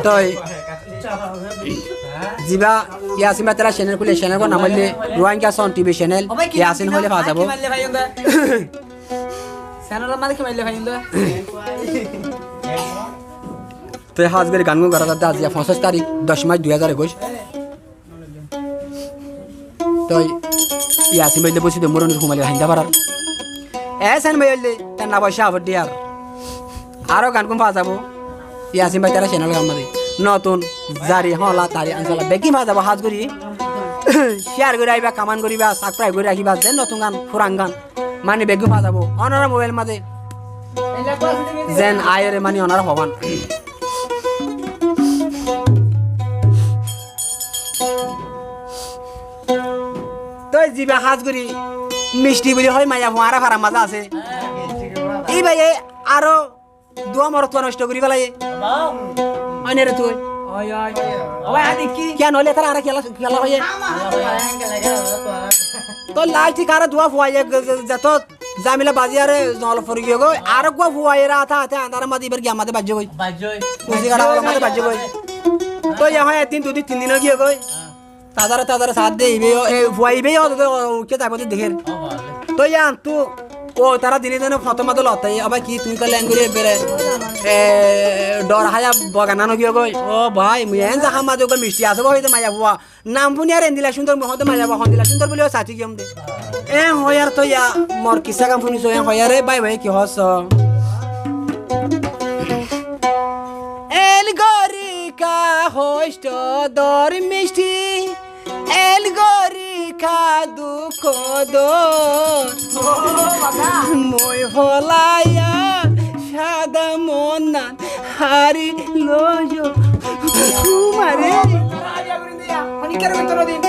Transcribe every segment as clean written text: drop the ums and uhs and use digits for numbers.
তই জিবা ইয়াসিন তেরা চ্যানেল খুলে চ্যানেল কো নামাইলে রোহিঙ্গা সন টিভি চ্যানেল ইয়াসিন হইলে পাওয়া যাব চ্যানেলের মাঝে খেমাইলে ভাই তো হাজবের গান গুন করা আজ 25 তারিখ 10 মার্চ 2021 তো ইয়াসিন ভাইলে বসে দে মরণ ঘুমালে হাইন্দা পারার এসান ভাইলে তার না পয়সা আবার দিয়ার আরো গান গুন পাওয়া যাব ইয়াসিন ভাই তারা চ্যানেল গান মাঝে নতুন জারি হলা তারি আনসালা বেকি পাওয়া যাব হাজ করি শেয়ার করে আইবা কামান করিবা সাবস্ক্রাইব করে রাখিবা দেন নতুন গান পুরান গান মানে বেগু পাওয়া যাব অনারা মোবাইল মাঝে যেন আয়রে মানে অনারা হবান তো জিবা হাজ করি মিষ্টি বলি হয় মাইয়া ফুয়ারা ফারা মাজা আছে এই ভাই আরো দুয়া মরত নষ্ট করি ফেলাই অনে রে তুই ওই ওই ওই আদি কি কেন হলে তারা আর খেলা খেলা হয়ে তো লাস্ট কার দুয়া ফুয়াই যত জামিলা বাজি আরে জল ফরি গো আর গো ফুয়াই রা থা থা আন্দার মাদি বার গিয়া মাদে বাজে কই বাজই কুসি কাটা মাদে বাজে কই তো ইয়া হয় তিন দিন গিয়ে কই তাজারে সাথ দে ইবে এ ফুয়াই বে কে তাকো দেখেন তো ইয়া তু ও তারা দিনে দিনে ফতমা তো লতাই আবার কি তুই কলে আঙ্গুরে বেরে ডর হায়া বগানানো গিয়ে কই ও ভাই মুই এন জাহা মাঝে ওকে মিষ্টি আছে হইতে মায়া বুয়া নাম বুনি আর এন্দিলা সুন্দর হতে মায়া বুয়া হন্দিলা সুন্দর বলিও সাথী গিয়ম দে এ হয়ার তো ইয়া মোর কিসা কাম শুনিছো এ হয়ারে বাই ভাই কি হস এল গরিকা হোস্ট দর মিষ্টি এল গরিকা দুঃখ দো মই ফলাইয়া সাদা মন হারি লজ মারে অনিকের ভিতর দিন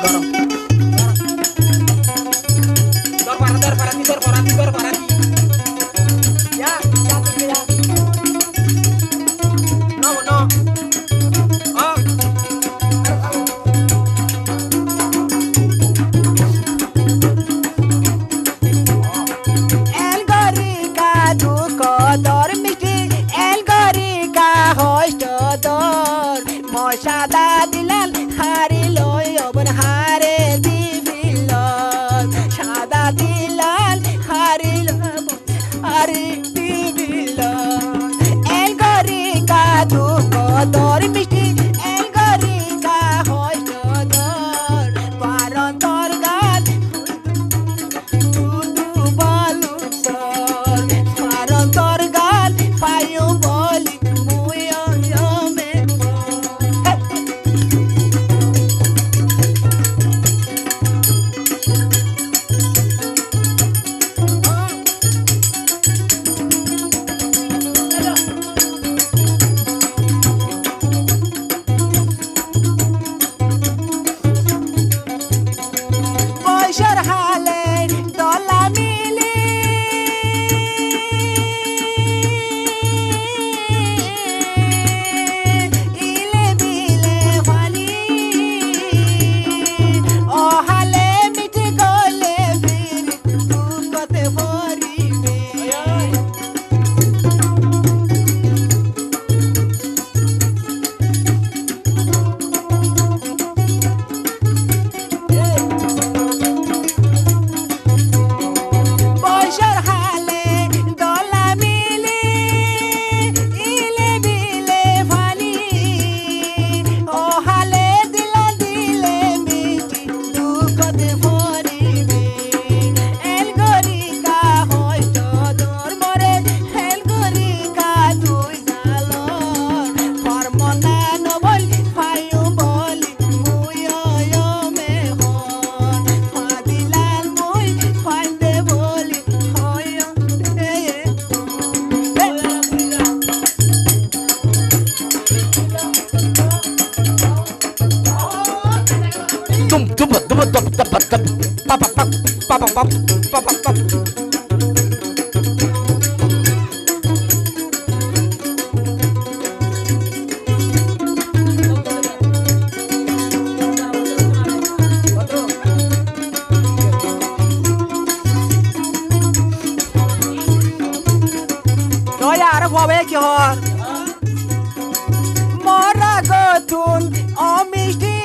গরম দর পারাতি ইয়া no সাদা দিলাল হারি লই অবন হারে দিবিল সাদা দিলাল হারি লব হারি দিবিল এল গরি কা দুঃখ দর মিষ্টি এল গরি কা হইত দর পারন তর গাল দুদু বালু সর পারন তর গাল পায়ু বলি মুই অমে পয়সার হালে দলা মিলি ইলে বিলে ফালি ও হালে মিটি গলে ফির দুঃখতে ভরিবে পয়সার হালে দলা মিলি ইলে বিলে ফালি ও হালে দিলে মিটি দুঃখতে ভরিবে এল গরিকা হইত দর মরে এল গরিকা তুই জালো কর্ম না নবল ফায়ু বলি মুই অয়মে হন ফাদিলাল মুই ফাইন্দে বলি হয় tum tum tum tum tum pa pa pa pa pa pa pa pa pa তো ওই আর হবে কি হর মরা গথুন ও মিষ্টি